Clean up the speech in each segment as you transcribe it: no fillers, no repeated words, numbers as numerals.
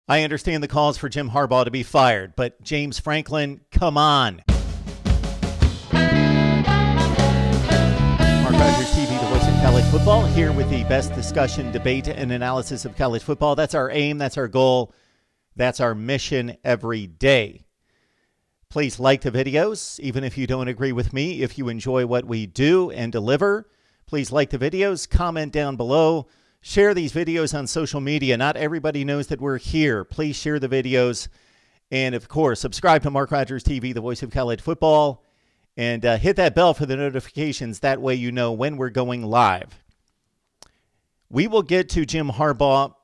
I understand the calls for Jim Harbaugh to be fired, but James Franklin, come on. MarkRogersTV, the voice of college football, here with the best discussion, debate, and analysis of college football. That's our aim. That's our goal. That's our mission every day. Please like the videos, even if you don't agree with me. If you enjoy what we do and deliver, please like the videos, comment down below. Share these videos on social media. Not everybody knows that we're here. Please share the videos. And, of course, subscribe to MarkRogersTV, the voice of college football. And hit that bell for the notifications. That way you know when we're going live. We will get to Jim Harbaugh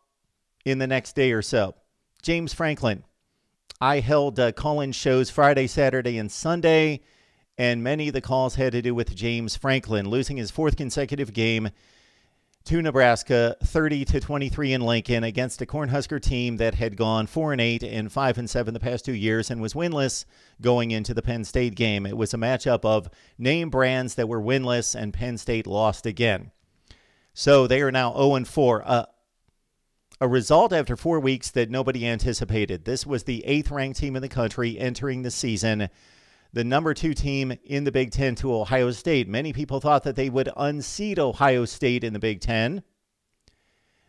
in the next day or so. James Franklin. I held call-in shows Friday, Saturday, and Sunday. And many of the calls had to do with James Franklin losing his fourth consecutive game to Nebraska, 30-23 in Lincoln, against a Cornhusker team that had gone 4-8 and 5-7 the past 2 years and was winless going into the Penn State game. It was a matchup of name brands that were winless, and Penn State lost again. So they are now 0-4. A result after 4 weeks that nobody anticipated. This was the 8th-ranked team in the country entering the season, the number 2 team in the Big Ten to Ohio State. Many people thought that they would unseat Ohio State in the Big Ten.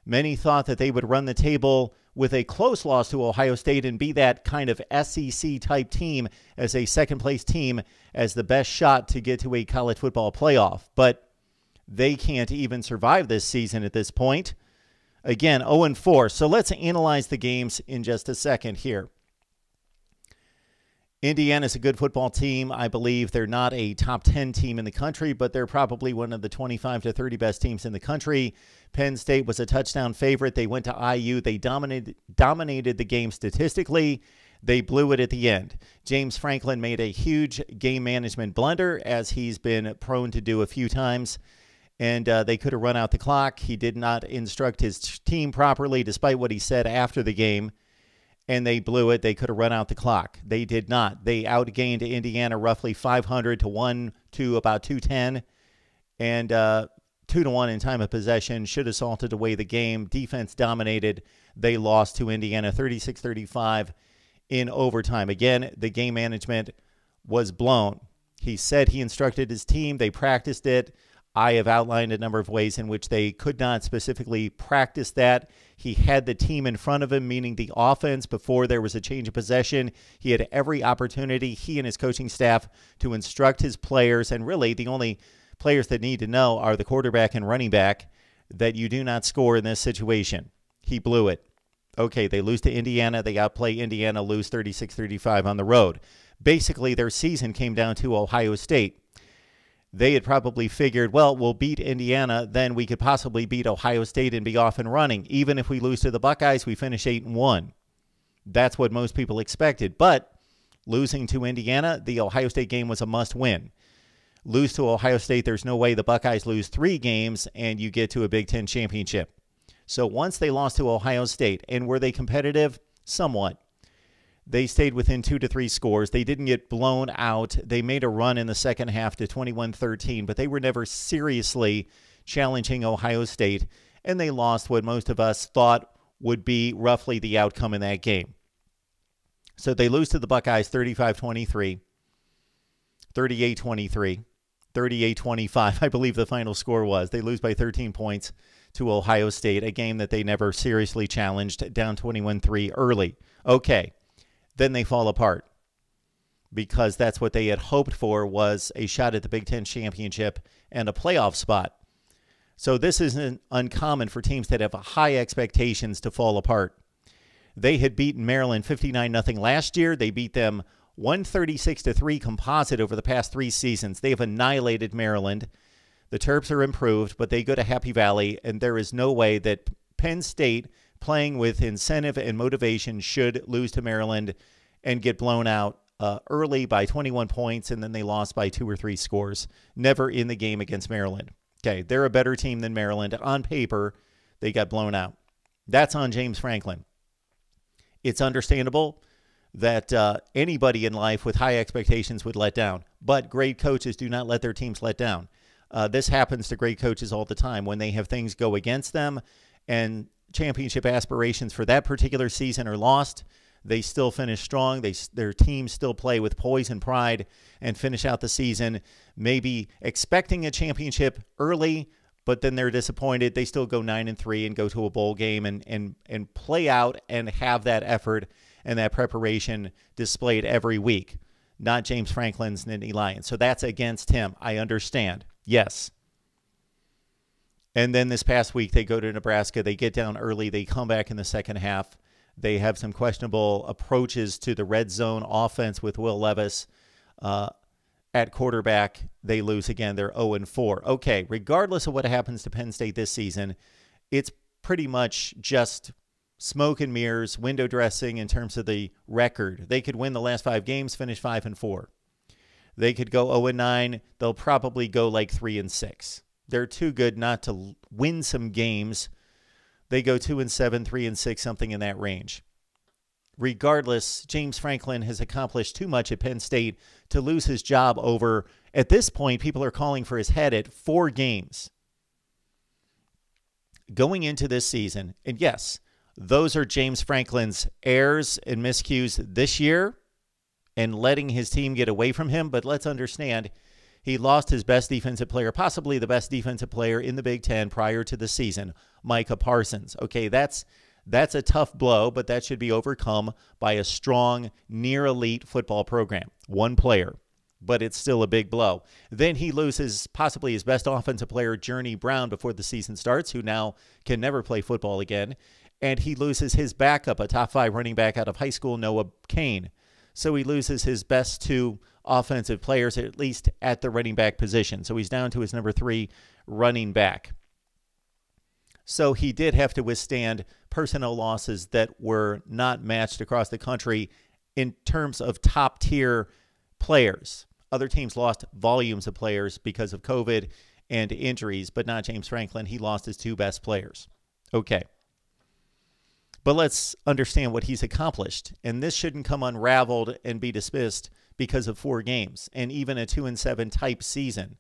Many thought that they would run the table with a close loss to Ohio State and be that kind of SEC-type team as a second-place team as the best shot to get to a college football playoff. But they can't even survive this season at this point. Again, 0-4. So let's analyze the games in just a second here. Indiana's a good football team. I believe they're not a top 10 team in the country, but they're probably one of the 25 to 30 best teams in the country. Penn State was a touchdown favorite. They went to IU. They dominated the game statistically. They blew it at the end. James Franklin made a huge game management blunder, as he's been prone to do a few times, and they could have run out the clock. He did not instruct his team properly, despite what he said after the game. And they blew it. They could have run out the clock. They did not. They outgained Indiana roughly 500 to 1 to about 210, and 2-1 in time of possession. Should have salted away the game. Defense dominated. They lost to Indiana 36-35 in overtime. Again, the game management was blown. He said he instructed his team. They practiced it. I have outlined a number of ways in which they could not specifically practice that. He had the team in front of him, meaning the offense, before there was a change of possession. He had every opportunity, he and his coaching staff, to instruct his players. And really, the only players that need to know are the quarterback and running back, that you do not score in this situation. He blew it. Okay, they lose to Indiana. They outplay Indiana, lose 36-35 on the road. Basically, their season came down to Ohio State. They had probably figured, well, we'll beat Indiana, then we could possibly beat Ohio State and be off and running. Even if we lose to the Buckeyes, we finish 8-1. That's what most people expected. But losing to Indiana, the Ohio State game was a must-win. Lose to Ohio State, there's no way the Buckeyes lose 3 games and you get to a Big Ten championship. So once they lost to Ohio State, and were they competitive? Somewhat. They stayed within 2 to 3 scores. They didn't get blown out. They made a run in the second half to 21-13, but they were never seriously challenging Ohio State, and they lost what most of us thought would be roughly the outcome in that game. So they lose to the Buckeyes 35-23, 38-23, 38-25, I believe the final score was. They lose by 13 points to Ohio State, a game that they never seriously challenged, down 21-3 early. Okay. Then they fall apart, because that's what they had hoped for, was a shot at the Big Ten championship and a playoff spot. So this isn't uncommon for teams that have high expectations to fall apart. They had beaten Maryland 59-0 last year. They beat them 136-3 composite over the past 3 seasons. They have annihilated Maryland. The Terps are improved, but they go to Happy Valley, and there is no way that Penn State, playing with incentive and motivation, should lose to Maryland and get blown out early by 21 points, and then they lost by 2 or 3 scores. Never in the game against Maryland. Okay, they're a better team than Maryland. On paper, they got blown out. That's on James Franklin. It's understandable that anybody in life with high expectations would let down, but great coaches do not let their teams let down. This happens to great coaches all the time when they have things go against them, and championship aspirations for that particular season are lost. They still finish strong. Their team still play with poise and pride and finish out the season, maybe expecting a championship early, but then they're disappointed. They still go 9-3 and go to a bowl game and play out and have that effort and that preparation displayed every week. Not James Franklin's Nittany Lions. So that's against him. I understand. Yes. And then this past week, they go to Nebraska. They get down early. They come back in the second half. They have some questionable approaches to the red zone offense with Will Levis at quarterback. They lose again. They're 0-4. Okay, regardless of what happens to Penn State this season, it's pretty much just smoke and mirrors, window dressing in terms of the record. They could win the last 5 games, finish 5-4. They could go 0-9. They'll probably go like 3-6. They're too good not to win some games. They go 2-7, 3-6, something in that range. Regardless, James Franklin has accomplished too much at Penn State to lose his job over, at this point, people are calling for his head at 4 games. Going into this season, and yes, those are James Franklin's errors and miscues this year and letting his team get away from him, but let's understand, he lost his best defensive player, possibly the best defensive player in the Big Ten prior to the season, Micah Parsons. Okay, that's a tough blow, but that should be overcome by a strong, near-elite football program. One player, but it's still a big blow. Then he loses possibly his best offensive player, Journey Brown, before the season starts, who now can never play football again. And he loses his backup, a top 5 running back out of high school, Noah Cain. So he loses his best 2 offensive players, at least at the running back position. So he's down to his number 3 running back. So he did have to withstand personnel losses that were not matched across the country in terms of top-tier players. Other teams lost volumes of players because of COVID and injuries, but not James Franklin. He lost his 2 best players. Okay. But let's understand what he's accomplished. And this shouldn't come unraveled and be dismissed because of 4 games and even a 2-7 type season.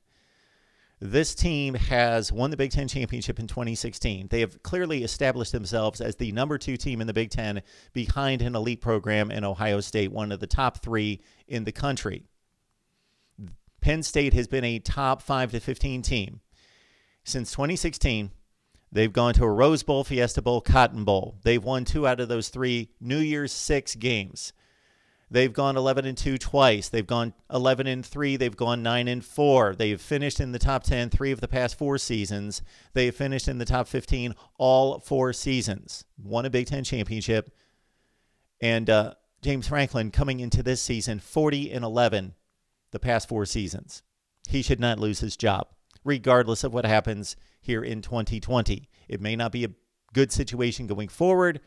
This team has won the Big Ten championship in 2016. They have clearly established themselves as the number 2 team in the Big Ten behind an elite program in Ohio State, one of the top 3 in the country. Penn State has been a top 5 to 15 team. Since 2016, they've gone to a Rose Bowl, Fiesta Bowl, Cotton Bowl. They've won 2 out of those 3 New Year's 6 games. They've gone 11-2 twice. They've gone 11-3. They've gone 9-4. They've finished in the top 10 3 of the past 4 seasons. They've finished in the top 15 all 4 seasons. Won a Big Ten championship. And James Franklin coming into this season 40-11 the past 4 seasons. He should not lose his job, regardless of what happens here in 2020. It may not be a good situation going forward,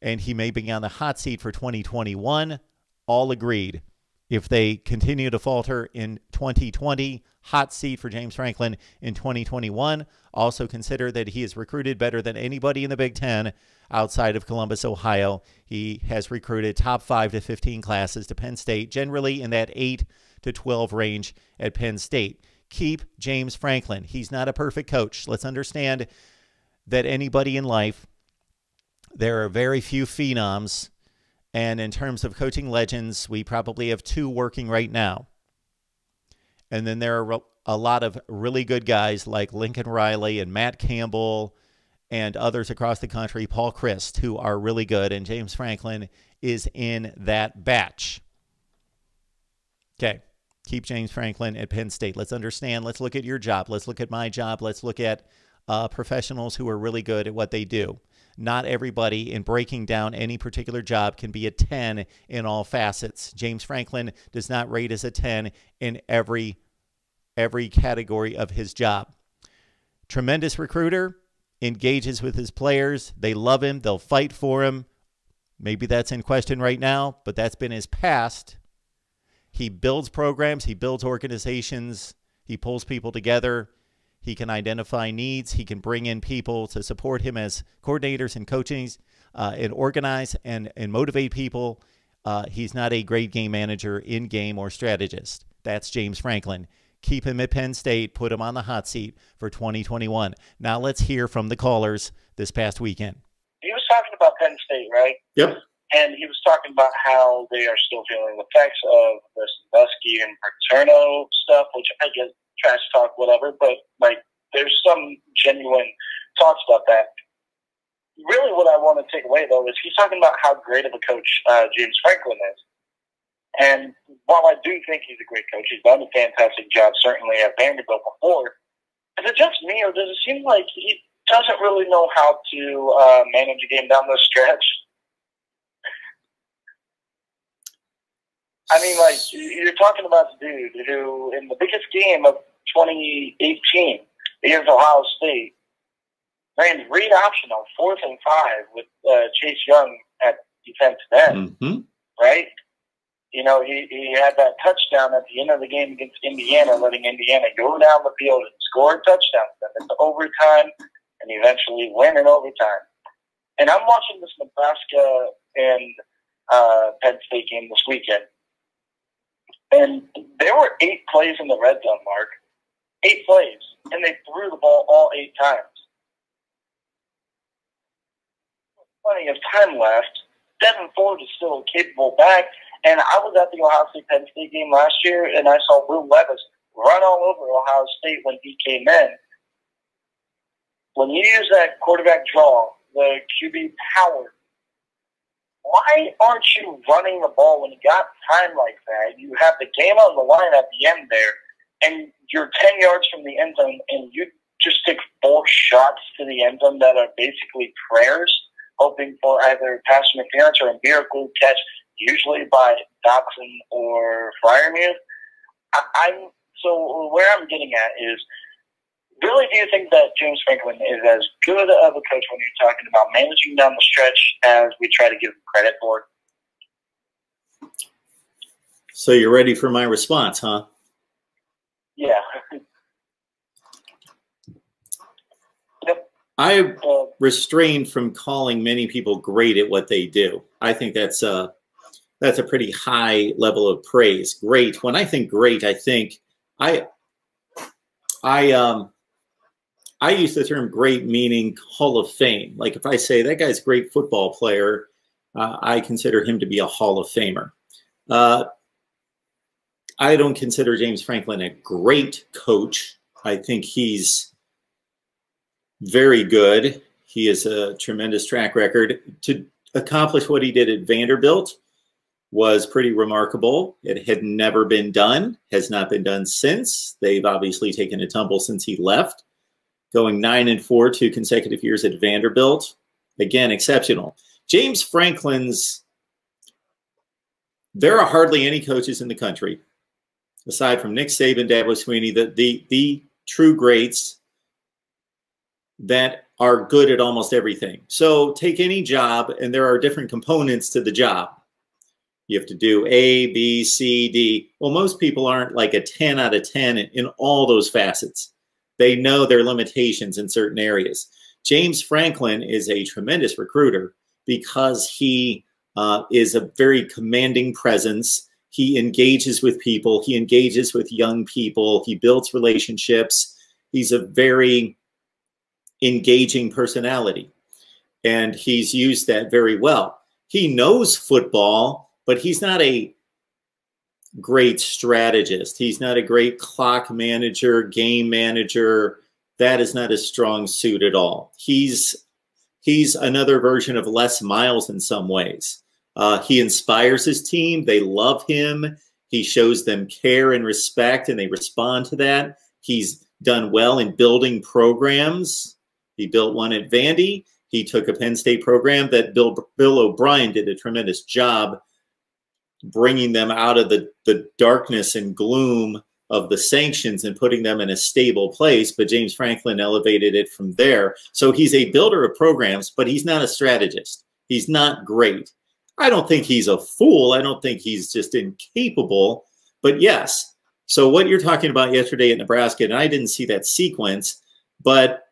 and he may be on the hot seat for 2021. All agreed. If they continue to falter in 2020, hot seat for James Franklin in 2021. Also consider that he is recruited better than anybody in the Big Ten outside of Columbus, Ohio. He has recruited top 5 to 15 classes to Penn State, generally in that 8 to 12 range at Penn State. Keep James Franklin. He's not a perfect coach. Let's understand that anybody in life, there are very few phenoms. And in terms of coaching legends, we probably have 2 working right now. And then there are a lot of really good guys like Lincoln Riley and Matt Campbell and others across the country, Paul Christ, who are really good. And James Franklin is in that batch. Okay. Keep James Franklin at Penn State. Let's understand. Let's look at your job. Let's look at my job. Let's look at professionals who are really good at what they do. Not everybody in breaking down any particular job can be a 10 in all facets. James Franklin does not rate as a 10 in every category of his job. Tremendous recruiter, engages with his players. They love him. They'll fight for him. Maybe that's in question right now, but that's been his past. He builds programs. He builds organizations. He pulls people together. He can identify needs. He can bring in people to support him as coordinators and coaches and organize and motivate people. He's not a great game manager, in-game, or strategist. That's James Franklin. keep him at Penn State, put him on the hot seat for 2021. Now let's hear from the callers this past weekend. He was talking about Penn State, right? Yep. And he was talking about how they are still feeling the effects of the Sandusky and Paterno stuff, which I guess trash talk, whatever, but like there's some genuine thoughts about that. Really what I want to take away, though, is he's talking about how great of a coach James Franklin is. And while I do think he's a great coach, he's done a fantastic job, certainly at Vanderbilt before, is it just me, or does it seem like he doesn't really know how to manage a game down the stretch? I mean, like, you're talking about the dude who, in the biggest game of 2018 against Ohio State, ran read option on 4th and 5 with Chase Young at defensive end, right? You know, he had that touchdown at the end of the game against Indiana, letting Indiana go down the field and score a touchdown, then into overtime, and eventually win in overtime. And I'm watching this Nebraska and Penn State game this weekend, and there were 8 plays in the red zone, Mark. 8 plays, and they threw the ball all 8 times. Plenty of time left. Devin Ford is still a capable back, and I was at the Ohio State Penn State game last year, and I saw Will Levis run all over Ohio State when he came in. When you use that quarterback draw, the QB power, why aren't you running the ball when you got time like that? You have the game on the line at the end there, and you're 10 yards from the end zone, and you just take 4 shots to the end zone that are basically prayers, hoping for either pass interference or a miracle catch, usually by Dotson or Freiermuth. So where I'm getting at is, really, do you think that James Franklin is as good of a coach when you're talking about managing down the stretch as we try to give him credit for? So you're ready for my response, huh? Yeah. Yep. I restrained from calling many people great at what they do. I think that's a pretty high level of praise. Great. When I think great, I think I use the term great meaning Hall of Fame. Like if I say that guy's a great football player, I consider him to be a Hall of Famer. I don't consider James Franklin a great coach. I think he's very good. He has a tremendous track record. To accomplish what he did at Vanderbilt was pretty remarkable. It had never been done, has not been done since. They've obviously taken a tumble since he left. Going 9-4 2 consecutive years at Vanderbilt. Again, exceptional. James Franklin's, there are hardly any coaches in the country, aside from Nick Saban, Dabo Swinney, the true greats that are good at almost everything. So take any job, and there are different components to the job. You have to do A, B, C, D. Well, most people aren't like a 10 out of 10 in all those facets. They know their limitations in certain areas. James Franklin is a tremendous recruiter because he is a very commanding presence. He engages with people. He engages with young people. He builds relationships. He's a very engaging personality, and he's used that very well. He knows football, but he's not a great strategist. He's not a great clock manager, game manager. That is not his strong suit at all. He's another version of Les Miles in some ways. He inspires his team. They love him. He shows them care and respect, and they respond to that. He's done well in building programs. He built one at Vandy. He took a Penn State program that Bill O'Brien did a tremendous job bringing them out of the darkness and gloom of the sanctions and putting them in a stable place. But James Franklin elevated it from there. So he's a builder of programs, but he's not a strategist. He's not great. I don't think he's a fool. I don't think he's just incapable. But yes, so what you're talking about yesterday at Nebraska, and I didn't see that sequence, but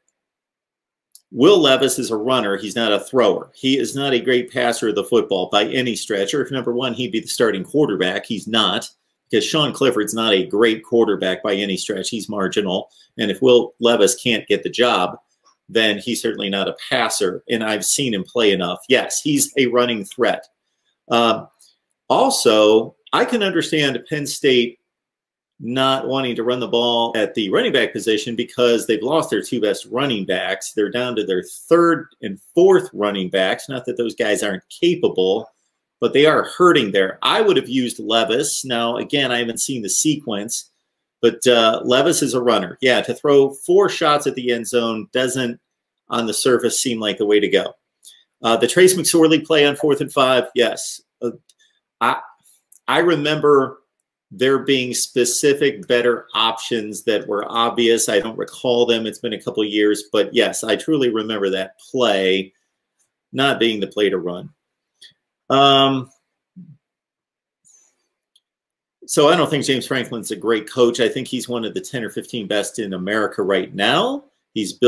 Will Levis is a runner. He's not a thrower. He is not a great passer of the football by any stretch. Or if number one, he'd be the starting quarterback. He's not, because Sean Clifford's not a great quarterback by any stretch. He's marginal. And if Will Levis can't get the job, then he's certainly not a passer. And I've seen him play enough. Yes, he's a running threat. Also, I can understand Penn State not wanting to run the ball at the running back position because they've lost their two best running backs. They're down to their third and fourth running backs. Not that those guys aren't capable, but they are hurting there. I would have used Levis. Now, again, I haven't seen the sequence, but Levis is a runner. Yeah, to throw 4 shots at the end zone doesn't, on the surface, seem like the way to go. The Trace McSorley play on 4th and 5, yes. I remember there being specific better options that were obvious. I don't recall them. It's been a couple of years, but yes, I truly remember that play not being the play to run. So I don't think James Franklin's a great coach. I think he's one of the 10 or 15 best in America right now. He's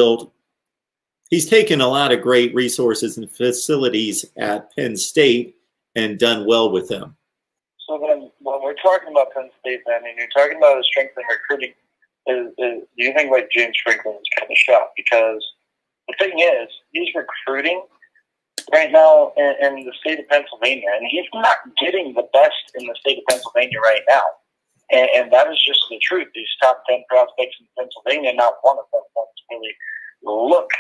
taken a lot of great resources and facilities at Penn State and done well with them. So then, when we're talking about Penn State, then, and you're talking about his strength in recruiting, do you think like James Franklin is kind of shot? Because the thing is, he's recruiting right now in the state of Pennsylvania, and he's not getting the best in the state of Pennsylvania right now. And that is just the truth. These top 10 prospects in Pennsylvania, not one of them wants to really look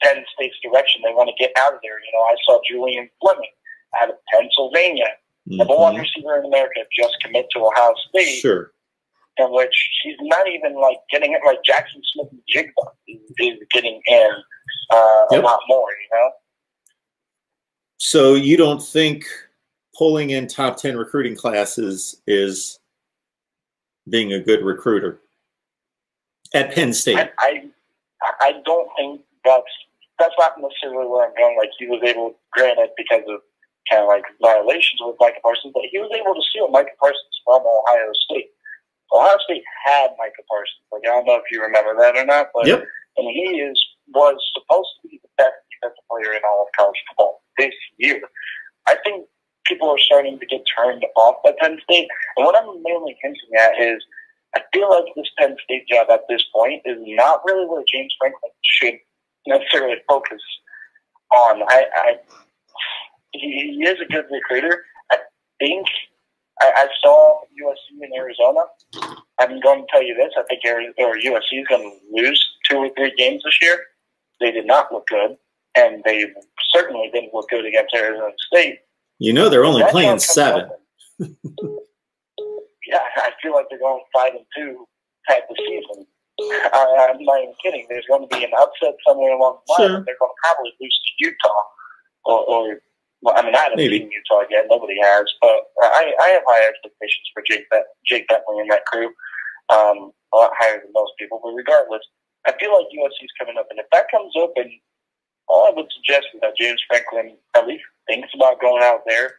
Penn State's direction. They want to get out of there. You know, I saw Julian Fleming out of Pennsylvania. Number 1 receiver in America, just commit to Ohio State. Sure. In which he's not even like getting it. Like Jackson Smith and Jigba is getting in a lot more, you know? So you don't think pulling in top 10 recruiting classes is being a good recruiter at Penn State? I don't think that's not necessarily where I'm going. Like he was able, granted, because of kind of like violations with Micah Parsons, but he was able to steal Micah Parsons from Ohio State. Ohio State had Micah Parsons. Like I don't know if you remember that or not, but and he was supposed to be the best defensive player in all of college football this year. I think people are starting to get turned off by Penn State, and what I'm mainly hinting at is I feel like this Penn State job at this point is not really where James Franklin should necessarily focus on. He is a good recruiter. I think I saw USC in Arizona. I'm going to tell you this. I think USC is going to lose 2 or 3 games this year. They did not look good, and they certainly didn't look good against Arizona State. You know they're only playing 7. Yeah, I feel like they're going 5-2 type of season. I'm not even kidding. There's going to be an upset somewhere along the line. Sure. They're going to probably lose to Utah well, I mean, I haven't seen Utah yet. Nobody has. But I have high expectations for Jake Bentley and that crew, a lot higher than most people. But regardless, I feel like USC is coming up. And if that comes up, and all I would suggest is that James Franklin at least thinks about going out there,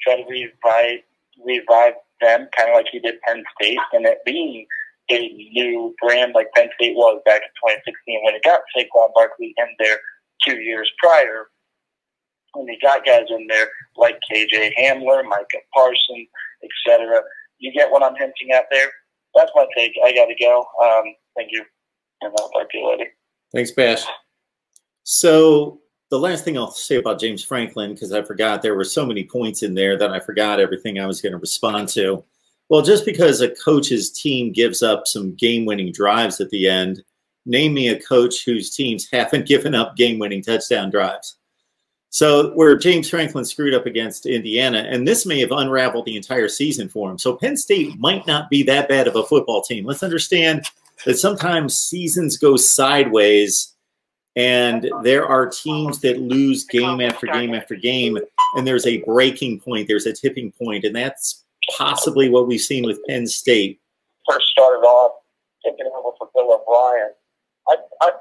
try to revive them, kind of like he did Penn State, and it being a new brand like Penn State was back in 2016 when it got Saquon Barkley in there 2 years prior. And they got guys in there like KJ Hamler, Micah Parsons, etc. You get what I'm hinting at there? That's my take. I got to go. Thank you. And I'll talk to you later. Thanks, Bash. So the last thing I'll say about James Franklin, because I forgot there were so many points in there that I forgot everything I was going to respond to. Well, just because a coach's team gives up some game-winning drives at the end, name me a coach whose teams haven't given up game-winning touchdown drives. So where James Franklin screwed up against Indiana, and this may have unraveled the entire season for him. So Penn State might not be that bad of a football team. Let's understand that sometimes seasons go sideways, and there are teams that lose game after game after game, and there's a breaking point, there's a tipping point, and that's possibly what we've seen with Penn State. First started off taking over for Bill O'Brien. I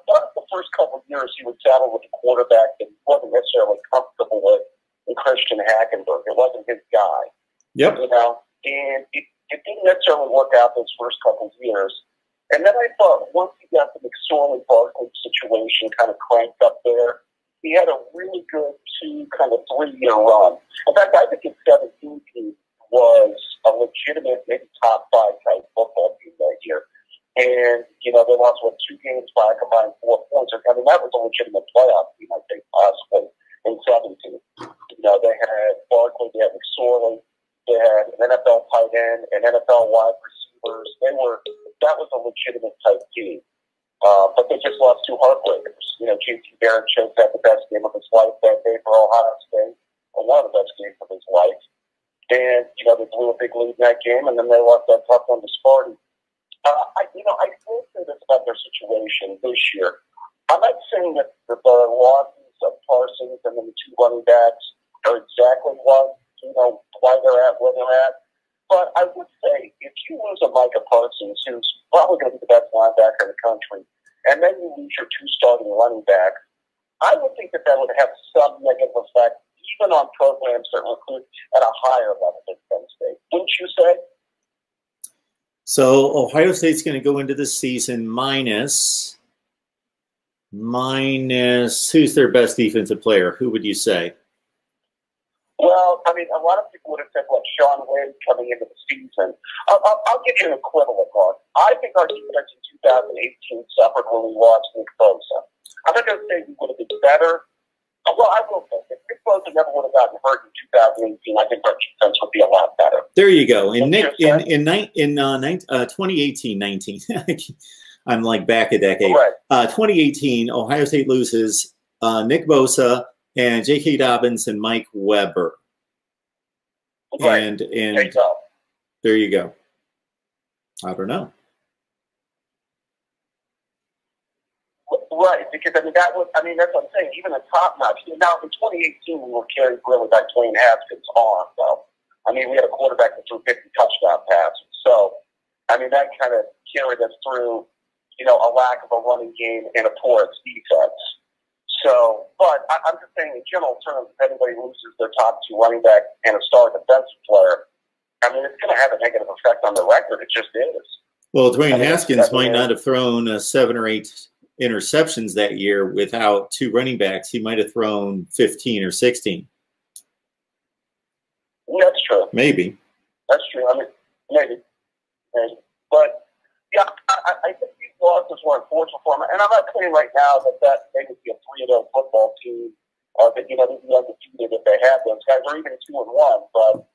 thought the first couple of years he would saddle with a quarterback that he wasn't necessarily comfortable with in Christian Hackenberg. It wasn't his guy. Yep. You know, and it didn't necessarily work out those first couple of years. And then I thought once he got the McSorley-Barkley situation kind of cranked up there, he had a really good 3-year run. In fact, I think his 17 team was a legitimate, maybe top 5 type football team that year. And, you know, they lost, 2 games by a combined 4 points. I mean, that was a legitimate playoff team, I think, possibly, in 17. You know, they had Barkley, they had McSorley, they had an NFL tight end, and NFL wide receivers. That was a legitimate type team. But they just lost 2 heartbreakers. You know, J.T. Barrett chose had the best game of his life that day for Ohio State, or one of the best games of his life. And, you know, they blew a big lead in that game, and then they lost that tough one to Sparty. I will say this about their situation this year. I'm not saying that the losses of Parsons and then the 2 running backs are exactly why they're at where they're at. But I would say if you lose a Micah Parsons, who's probably going to be the best linebacker in the country, and then you lose your 2 starting running backs, I would think that would have some negative effect, even on programs that recruit at a higher level than Penn State. Wouldn't you say? So Ohio State's going to go into this season minus who's their best defensive player? Who would you say? Well, I mean, a lot of people would have said, Sean Wynn coming into the season. I'll give you an equivalent, Mark. I think our defense in 2018 suffered when we lost Nick Bosa. I'm not going to say we would have been better. Well, I will say, if Nick Bosa never would have gotten hurt in 2018, I think our defense would be a lot better. There you go. In 2018-19, I'm like back a decade. Right. 2018, Ohio State loses Nick Bosa and J.K. Dobbins and Mike Weber. Right. And there you go. I don't know. Right, because that's what I'm saying. Even a top notch. Now, in 2018, we were carried really by Dwayne Haskins' arm, though. I mean, we had a quarterback that threw 50 touchdown passes. So, I mean, that kind of carried us through, a lack of a running game and a porous defense. So, but I'm just saying, in general terms, if anybody loses their top 2 running back and a star defensive player, I mean, it's going to have a negative effect on the record. It just is. Well, Dwayne Haskins might not have thrown 7 or 8 interceptions that year without 2 running backs. He might have thrown 15 or 16. That's true. Maybe. That's true. I mean, maybe. But, yeah, I think these losses were unfortunate for him. And I'm not saying right now that they would be a 3-0 football team or that, they'd be undefeated if they had those guys, or even 2-1. But,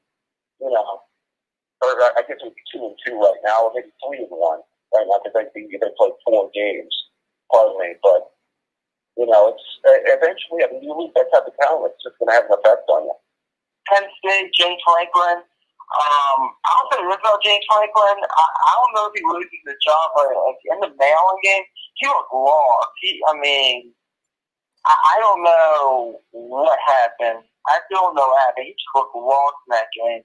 or I guess it would be 2-2 right now, or maybe 3-1 right now because they played 4 games. Pardon me. But, it's eventually, I mean, you lose that type of talent, it's just going to have an effect on you. Penn State, James Franklin. I'll say this about James Franklin. I don't know if he really did the job, but in the Maryland game, he looked lost. I don't know what happened. I don't know what happened. He just looked lost in that game.